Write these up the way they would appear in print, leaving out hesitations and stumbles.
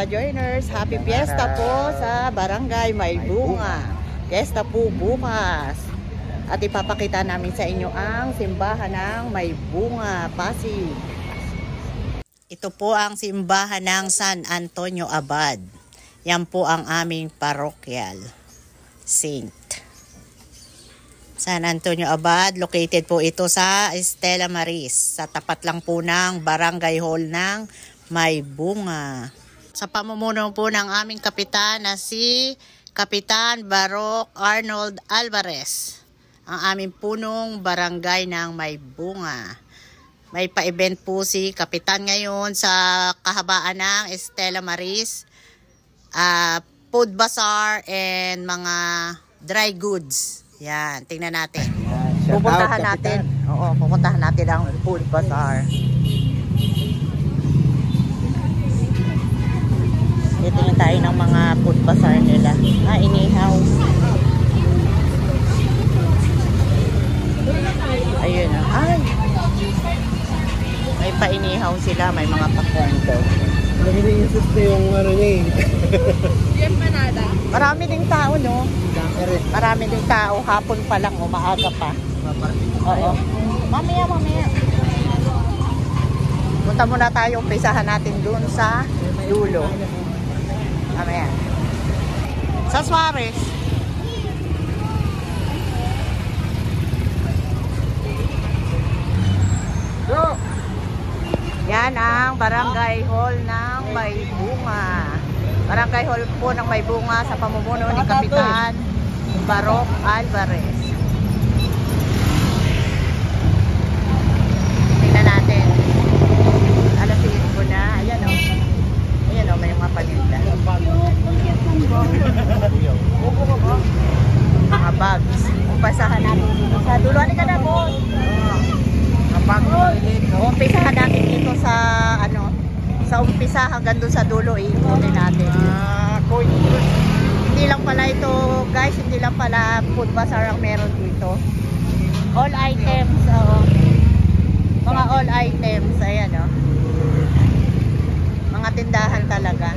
ka-joiners. Happy Fiesta po sa Barangay May Bunga. Fiesta po bukas. At ipapakita namin sa inyo ang simbahan ng May Bunga, Pasig. Ito po ang simbahan ng San Antonio Abad. Yan po ang aming parokyal saint. San Antonio Abad, located po ito sa Stella Maris. Sa tapat lang po ng Barangay Hall ng May Bunga. Sa pamumuno po ng aming kapitan na si Kapitan Baroque Arnold Alvarez. Ang aming punong barangay ng May Bunga. May pa-event po si Kapitan ngayon sa kahabaan ng Stella Maris. Food bazaar and mga dry goods. Yan, tingnan natin. Pupuntahan natin. Oo, pupuntahan natin ang food bazaar. Titingin tayo ng mga food bazaar nila. Inihaw. Ayun na. Ay! May painihaw sila. May mga pakwento. Nag-i-insist na yung ano niya eh. Yan panada. Marami ding tao, no? Marami ding tao. Hapon pa lang, maaga pa. Oo. Mamaya. Punta muna tayo. Umpisahan natin dun sa dulo. Mamaya. Sa Suarez. Yan ang Barangay Hall ng May Bunga. Barangay Hall po ng May Bunga sa pamumuno ni Kapitan Baroque Alvarez. Tingnan natin. Alas 5 na. Ayan o. Ayan o, may mga paninda. Mga bags. Umpasahan natin dito sa dulo. Ano ka na po? Umpisahan natin dito sa sa umpisa hanggang doon sa dulo, ikutin natin. Hindi lang pala ito, guys, hindi lang pala food bazaar ang meron dito. All items, mga all items, ayan o. Mga tindahan talaga.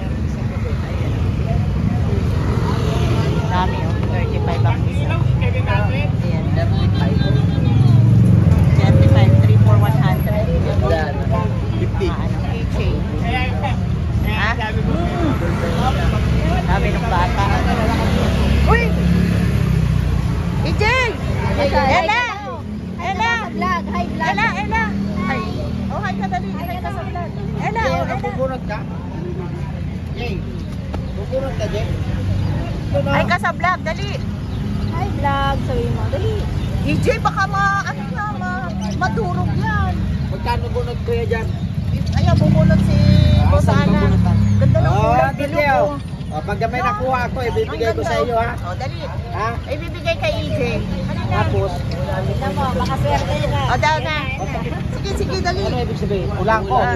Dami o, 35 ang isa. Ayan, 35. 100. 50. Keychain. Ha? Sabi ng bata. Uy! EJ! Ella! Vlog. Hi, vlog. Ella! Ay. Oh, hi ka dali. Hi ka sa vlog. Ella! Pupunod ka? Jay, pupunod ka, Jay? Hi ka sa vlog, dali. Hi, vlog. Sabi mo, dali. EJ, baka madurog yan. Magkano bunod kuya dyan? Ayan, bubunod si Boss Ana. Ganda ng kulay, bilog. Pag may nakuha ako, ibibigay ko sa iyo, ha? O, dali. Ha? Ibibigay kay EJ. Tapos, Tignan mo, makaswerte na. O, daw na. Sige, dali. ano ibig sabihin? Ulang ko. Oh.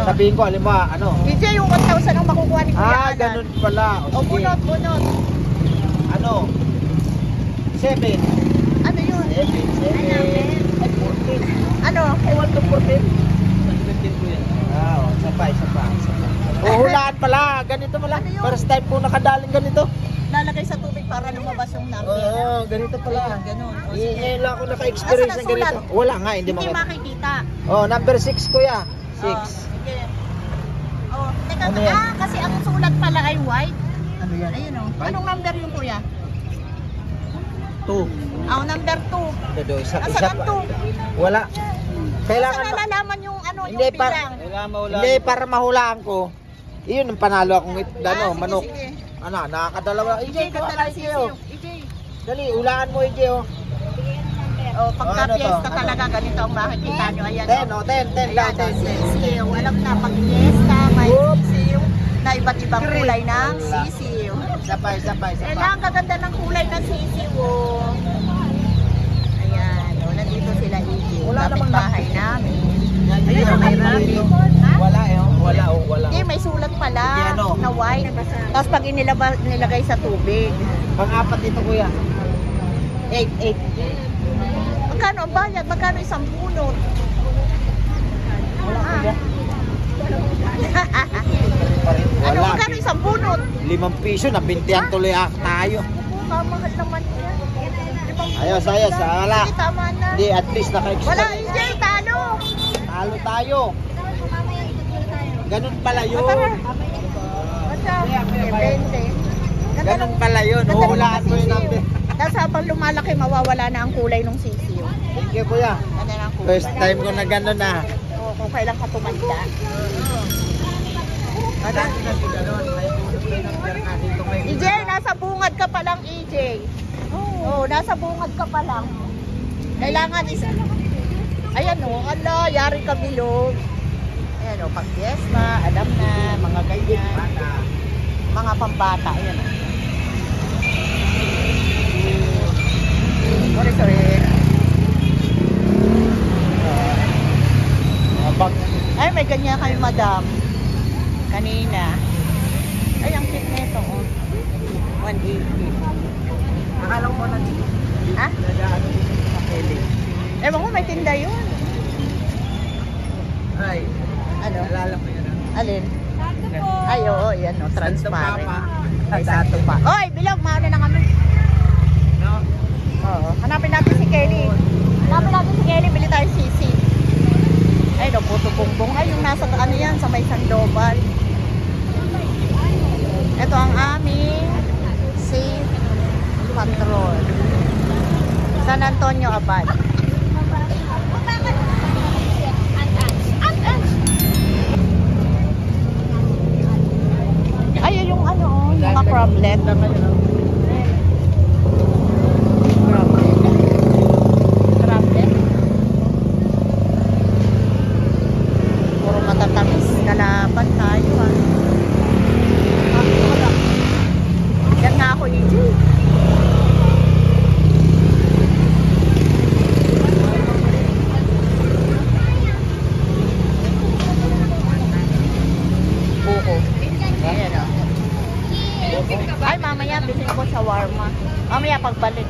Sabihin ko, alam mo, ano? EJ, yung 1,000 ang makukuha ni Kuya Ana. Ganun pala. O, bunot. Ano? 7. Ano yun? 7. Ano? Ewan to 14. Sabay. Hulaan pala. Ganito pala. Ano yun? First time po nakadaling ganito. Lalagay sa tubig para lumabas yung number. Oo, ganito pala. Ganun. O, Ngayon lang ako naka-experience ng ganito. Wala nga, hindi Hindi makita. makikita. Number 6 kuya. 6. Sige. Oh, teka, Ano yan? kasi ang sulat pala ay white. Ano yan? Ayun o. Anong number yung kuya? 2. Number 2. Asan ang 2? Wala. Kailangan nalalaman yung Hindi, yung bilang. Hindi, para mahulaan ko. Iyon ang panalo akong Sige, manok. sige. Nakakadalawa. EJ, ganda ng sisiyo. EJ. Dali, hulaan mo, EJ, oh. Oh, pagka Ano to? fiesta talaga, ganito ang makikita nyo. Ayan. 10 lang, 10. Sisiyo. Alam na, pag fiesta, may sisiyo na iba't ibang kulay ng sisiyo. Sabay. Ang gaganda ng kulay ng sisiyo. Ayan. O, nandito sila, EJ. Wala Kapit namang bahay namin. Ayun, Ayun, may rami. Ha? Wala. Hindi, may sulat pala Hindi, ano? na white. Tapos pag nilagay sa tubig. Pang-apat dito, kuya. 8. Magkano ang bayad? Magkano isang bunot? Wala, kuya. Ano, Wala. magkano isang bunot? 5 piso, nabintihan tuloy tayo. Kamahal naman yan. Ayos, wala. Hindi, tama na. Hindi, at least Wala, naka-extra. EJ, talo. Talo tayo. Ganun pala yun. Basta, 20. Ganun pala yun. Ganda ng Hulaan mo yun natin. Tapos habang lumalaki, mawawala na ang kulay ng sisiyo. Thank you, kuya. Ganda ng kulay. First time ko na gano'n na. Oo, kung kailan ka tumanda. Dati na si gano'n. May number ka dito may EJ, nasa bungad ka pa lang, EJ. Oo, nasa bungad ka pa lang. Kailangan isa. Ayan o, yari ka bilog. Ayan o, pag fiesta, alam na, mga ganyan. Mga pambata, ayan o. Sorry. Ay, may ganyan kayo, madam. Kanina. Ay, ang cute nito, oh. 180. Akala ko na dito. Ha? Nagaano dito sa Kelly. Ewan ko, may tinda yun. Ay, Ano? nalala ko yun. Alin? Ay, oo, yan, oh, transparent. Papa. Ay, santo pa. Oy, bilog, mauna na kami. No? Oo, hanapin natin si Kelly. Hanapin natin si Kelly, bili tayo sisi. Ay, no, puto bongbong. Ay, yung nasa, ano yan, sa may Sandoval. Ito ang aming safe patrol. San Antonio, Abad. Ay, yung ano, oh, yung mga crablet. Crablet. Puro matatamis. Kalaban tayo, ah. Yan nga ako, EJ. Buko. Ayan, oh. Ay, mamaya bilhin ko shawarma. Mamaya pagbalik.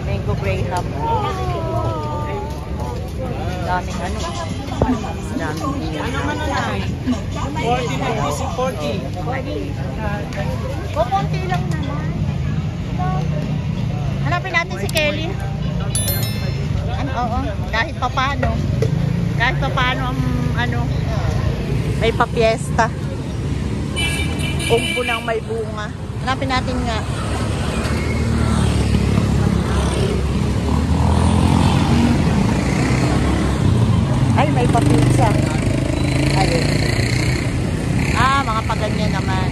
Mango Graham. Daming ano. Daming iyan. Ano 40. O, konti lang naman. Hanapin natin si Kelly. Ano, oo. Kahit papano. Kahit papano ang ano. May papiesta. Ungbo ng may bunga. Hanapin natin nga. Ay, may papizza. Ayun. Ah, mga paganyan naman.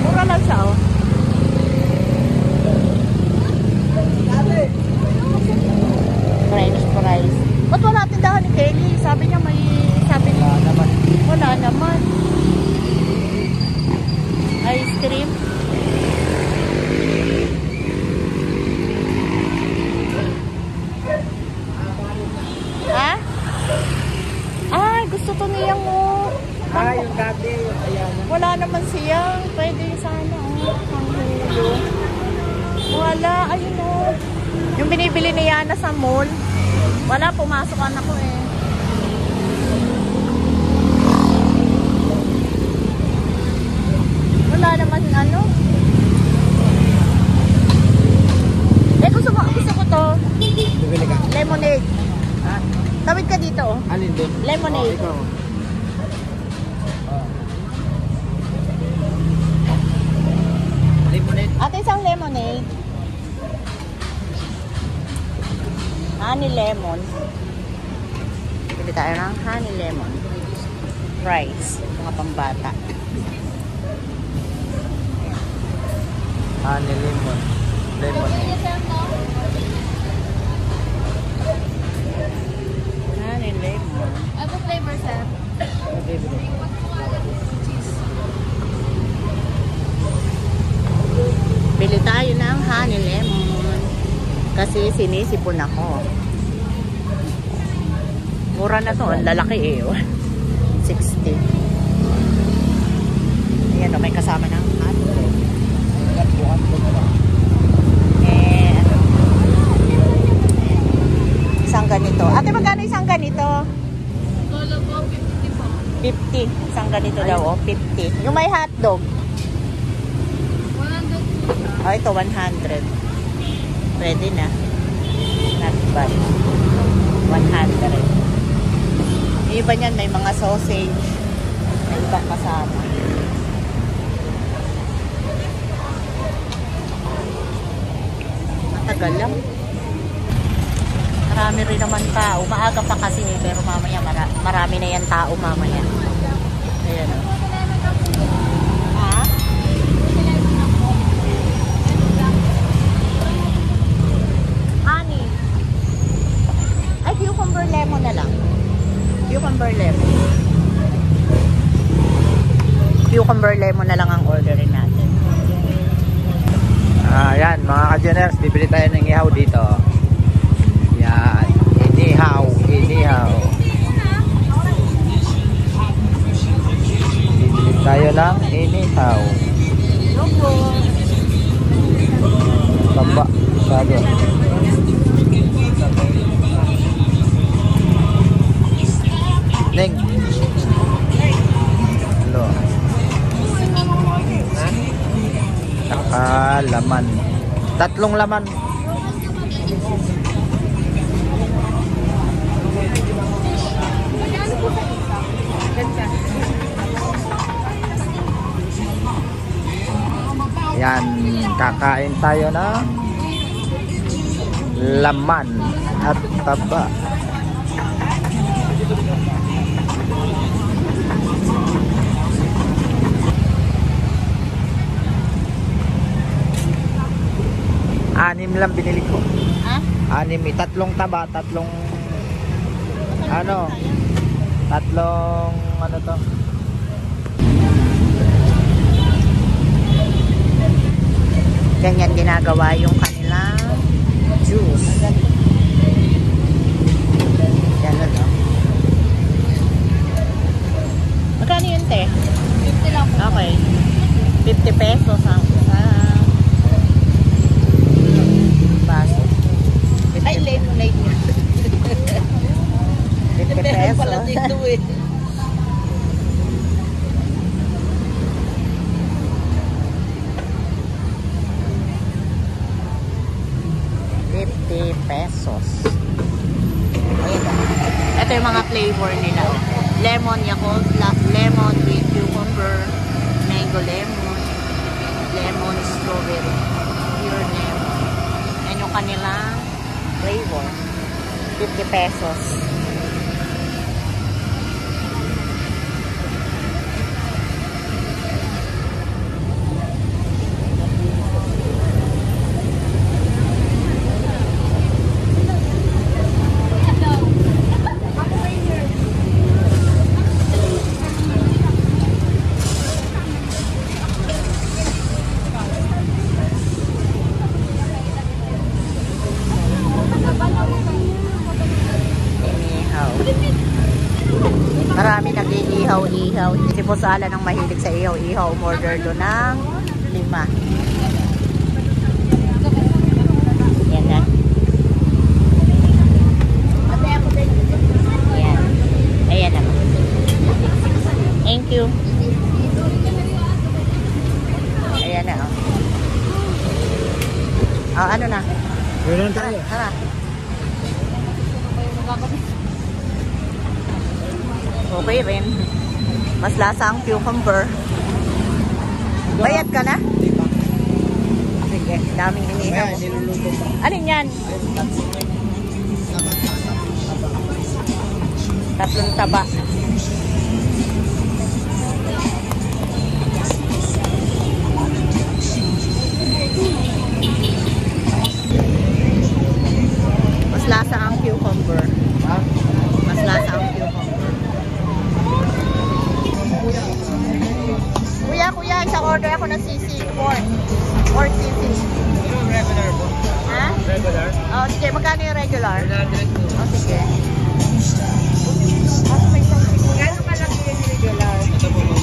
Mura lang siya, oh. French fries. Ba't wala tindahan ni Kelly? Sabi niya may... Wala naman. Ice cream. Ha? Ay, gusto to niyang, oh. Yung dati. Ayan. Wala naman siya. Pwede sana, oh. Ang hulo. Wala, ayun, oh. Yung binibili ni Yana sa mall. Wala, pumasokan ako, eh. Wala naman, ano. Eh, gusto ko to. Bibili ka. Lemonade. Tawid ka dito, oh. Alin doon? Lemonade. Ikaw. Lemonade. Ate, isang lemonade. Honey lemon. Bili tayo ng honey lemon. Fries. Mga pambata. Honey lemon. Honey lemon. Ano flavor, sir? Bili tayo ng honey lemon. Kasi sinisipon ako. Mura na to. Ang lalaki, eh. 60. Ayan, may kasama ng hotdog. Eh, ano? Isang ganito. Ate, magkano isang ganito? Solo po, 50 po. Ito daw, oh, 50. Yung may hotdog. 100. Oh, ito, 100. Pwede na. Not bad. 100. Yung iba niyan, may mga sausage. May iba kasama. Matagal lang. Marami rin naman tao. Maaga pa kasi, pero mamaya marami na yan tao mamaya. Ayan o. Ha? Honey. Ay, cucumber lemon na lang. Cucumber lemon. Cucumber lemon na lang ang orderin natin. Ayan, mga ka-Juners, bibili tayo ng ihaw dito. Yan, inihaw. Bibili tayo ng inihaw. Tamba, sabi. Ning. Hello. Saka laman. 3 laman. Yan, kakain tayo na laman at taba. Anim lang binili ko. Ha? 6, 3 taba, 3 ano? 3 ano to? Ganyan ginagawa yung kanilang juice. Yan o. Magkano yun, te? 50 lang po. Okay. 50 pesos ang baso. Ay, lemonade niya. 50 pesos. Pala dito eh. Pesos. Ito yung mga flavor nila. Lemon Yakult, lemon with cucumber, mango lemon, lemon strawberry, pure lemon. Yan yung kanilang flavor. 50 pesos. Marami nag-iihaw-ihaw. Si Pusala nang mahilig sa ihaw-ihaw. Umorder doon ng 5. Yan na. Yan. Ayan na. Thank you. Ayan na. Oh, ano na? Ganoon tayo. Tara. Okay rin. Mas lasa ang cucumber. Bayad ka na? Sige, daming inihaw. Alin yan? 3 taba. Mas lasa ang cucumber. Mas lasa ang cucumber. Kuya, isang order ako ng sisig pork. Pork sisig. Regular po. Ha? Regular. Oh, sige. Magkano yung regular? 100 po. Oh, sige. Gano'ng kalaki yung regular? Ito po po.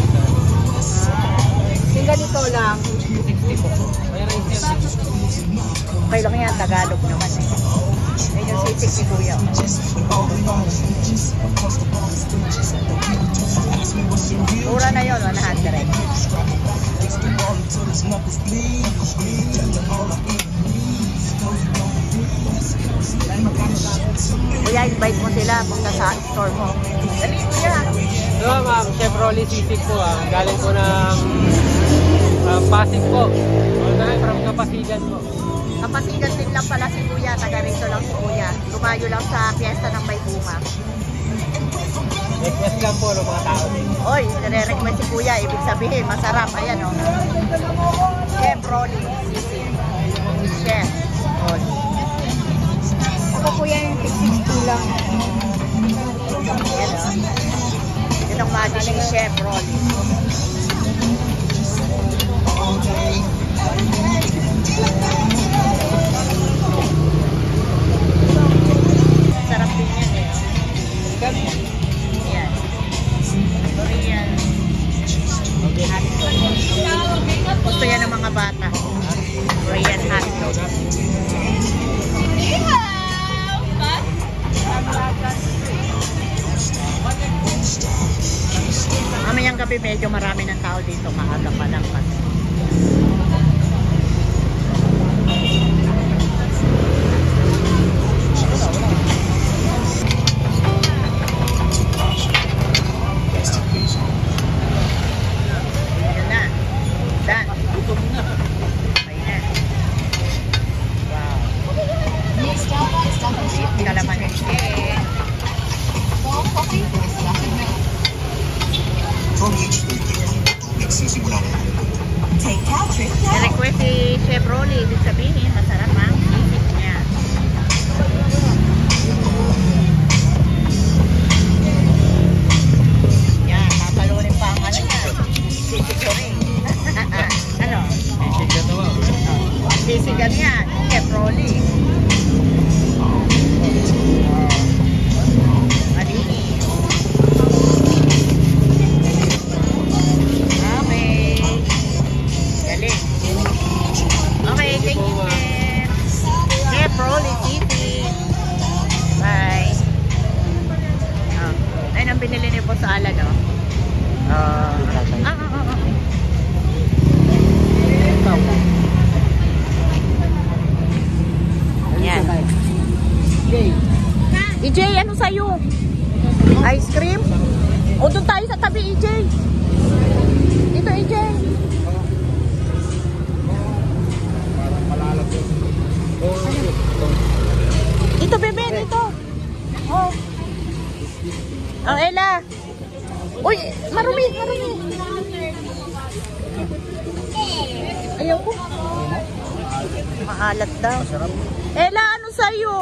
Yung ganito lang. 60 po. Mayroon yung 60. Okay lang yan. Tagalog naman eh. Ayun yung sisig ni Kuya. Mura na yun, 100. Kuya, invite mo sila punta sa store mo. Dali, kuya. So ma'am, Chevrolet Civic po galing po ng Pasig po. All from Kapasigan po. Kapasigan din lang pala si kuya, taga rito lang si kuya. Tumayo lang sa piyesta ng May Bunga. Request lang po ng mga tao din. Oy, nare-request si kuya, ibig sabihin, masarap. Ayan o. Chevrolet Civic. Chef. Oy. Ako kuya yung 60 lang. Ayan o. Yun ang magic ni Chevrolet. Sarap din yan eh. Ayan. Korean. Gusto yan ng mga bata. Korean hotdog. Mamayang gabi medyo marami ng tao dito. Maaga pa lang kasi. Ayan na. Dan. Ayan. Wow. Kalaman eh. Request si Chevrolet, ibig sabihin, masarap ang sisig niya. Yan, tapalunin pa ang ano niya. Sisig ko rin. Ano? Sisigan yan, Chevrolet. Malinis. Okay. Galing. Okay, thank you, Chef. Chevrolet City. Bye. Oh. Ayun ang binili ni Boss Alan, no? Yan. EJ, ano sa'yo? Ice cream? O, doon tayo sa tabi, EJ. Dito, EJ. Dito, bebe, dito. Oh. Oh, Ella. Uy, marumi, marumi. Ayaw ko. Maalat daw. Ella, ano sa'yo?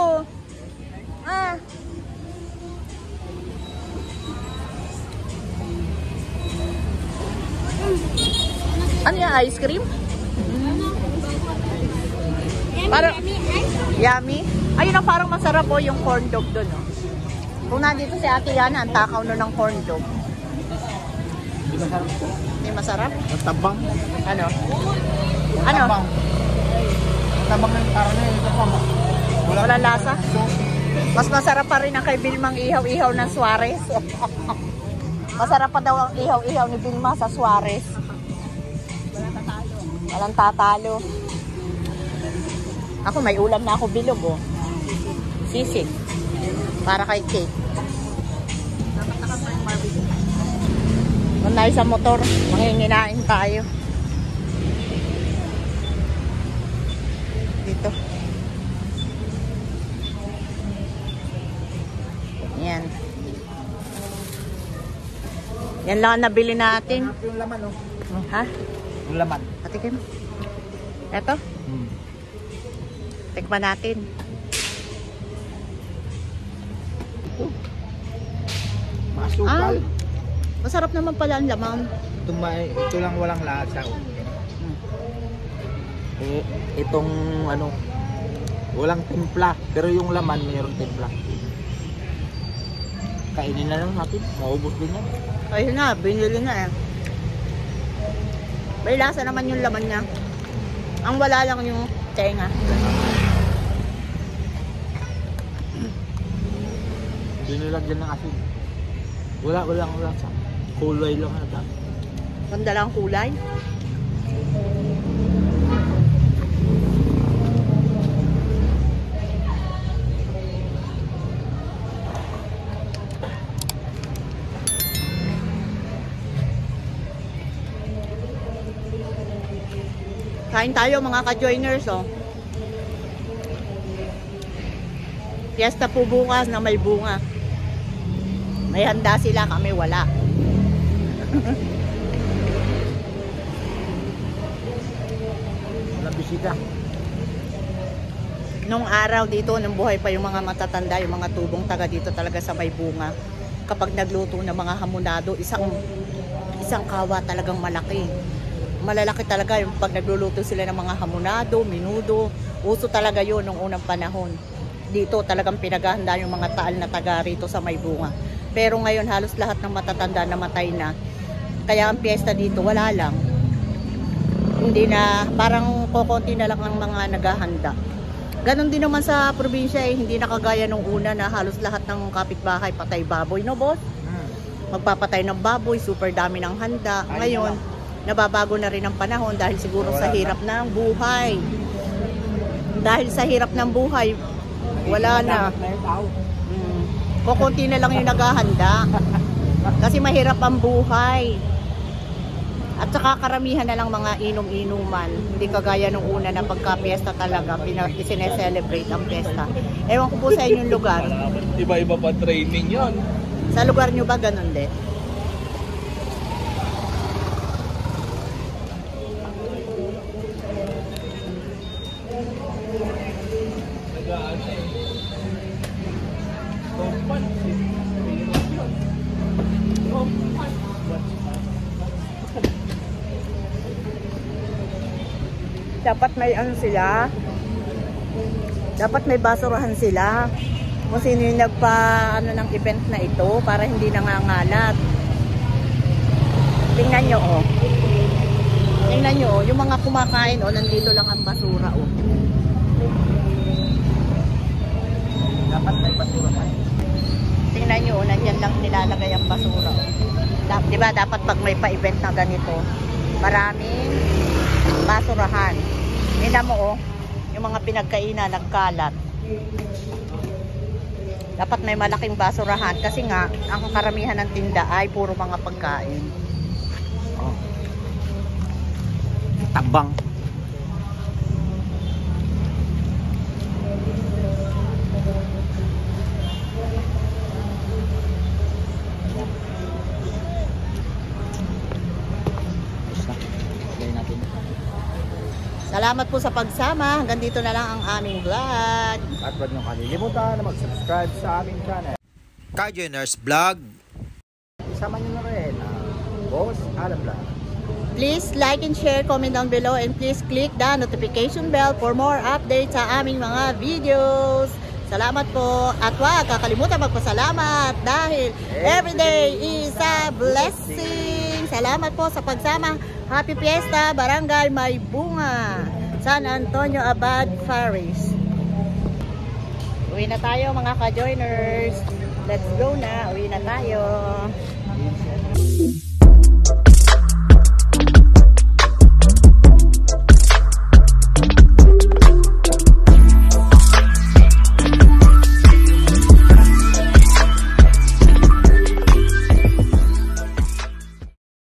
Ah. Ano yung ice cream? Parang yummy. Ayun ang parang masarap po yung corn dog doon. Oh. Kung nandito si Ate Yana, ang takaw na ng corn dog. Hindi masarap. Hindi masarap? Tabang. Ano? Ano? Tabang ng karne. Ito pa. Wala lasa? Mas masarap pa rin ang kay Bilmang ihaw-ihaw ng Suarez. Masarap pa daw ang ihaw-ihaw ni Bilma sa Suarez. Walang tatalo. Ako may ulam na ako bilog, oh. Sisig. Para kay cake. Kung tayo sa motor, manginginain tayo. Dito. Yan. Yan lang ang nabili natin. Yung laman, oh. Ha? Yung laman. Patikim. Eto. Tikman natin. Masukal. Masarap naman pala ang laman. Ito lang walang lasa. Oh. Itong ano, walang timpla. Pero yung laman mayroong timpla. Kainin na lang natin. Maubos din yan. Ayun na, binili na eh. May lasa naman yung laman niya. Ang wala lang yung tenga. Binilagyan ng asin. Walang lasa. Kulay lang ata. Pandalang kulay. Kain tayo mga ka-joiners, oh. Fiesta po bukas na may bunga. May handa sila, kami wala. Walang bisita. Nung araw dito, nung buhay pa yung mga matatanda, yung mga tubong taga dito talaga sa may bunga. Kapag nagluto ng mga hamonado, isang kawa talagang malaki. Malalaki talaga yung pag nagluluto sila ng mga hamonado, minudo. Uso talaga yun nung unang panahon. Dito talagang pinaghahanda yung mga taal na taga rito sa may bunga. Pero ngayon halos lahat ng matatanda namatay na. Kaya ang piyesta dito wala lang. Hindi na, parang kokonti na lang ang mga naghahanda. Ganon din naman sa probinsya eh, hindi na kagaya nung una na halos lahat ng kapitbahay patay baboy, no boss? Magpapatay ng baboy, super dami ng handa. Ngayon, nababago na rin ang panahon dahil siguro sa hirap ng buhay. Dahil sa hirap ng buhay, wala na. Kukunti na lang yung naghahanda. Kasi mahirap ang buhay. At saka karamihan na lang mga inom-inuman. Hindi kagaya nung una na pagka-fiesta talaga, isineselebrate ang fiesta. Ewan ko po sa inyong lugar. Iba-iba pa training yon. Sa lugar nyo ba ganun din? Dapat may ano sila, dapat may basurahan sila kung sino yung nagpa ano ng event na ito para hindi nangangalat. Tingnan nyo oh, tingnan nyo oh, yung mga kumakain oh, nandito lang ang basura oh. Dapat may basurahan. Tingnan nyo oh, nandyan lang nilalagay ang basura oh. Diba dapat pag may pa-event na ganito, maraming basurahan. Tingnan mo oh, yung mga pinagkainan nagkalat. Dapat may malaking basurahan kasi nga ang karamihan ng tinda ay puro mga pagkain. Oh. Tabang. Salamat po sa pagsama. Hanggang dito na lang ang aming vlog. At huwag niyong kalilimutan na mag-subscribe sa aming channel, Ka-Joiners Vlog. Isama niyo na rin ang Boss Adam Vlog. Please like and share, comment down below, and please click the notification bell for more updates sa aming mga videos. Salamat po. At huwag kakalimutan magpasalamat dahil everyday is a blessing. Salamat po sa pagsama. Happy Fiesta, Barangay May Bunga, San Antonio Abad Parish. Uwi na tayo mga ka-joiners. Let's go na. Uwi na tayo.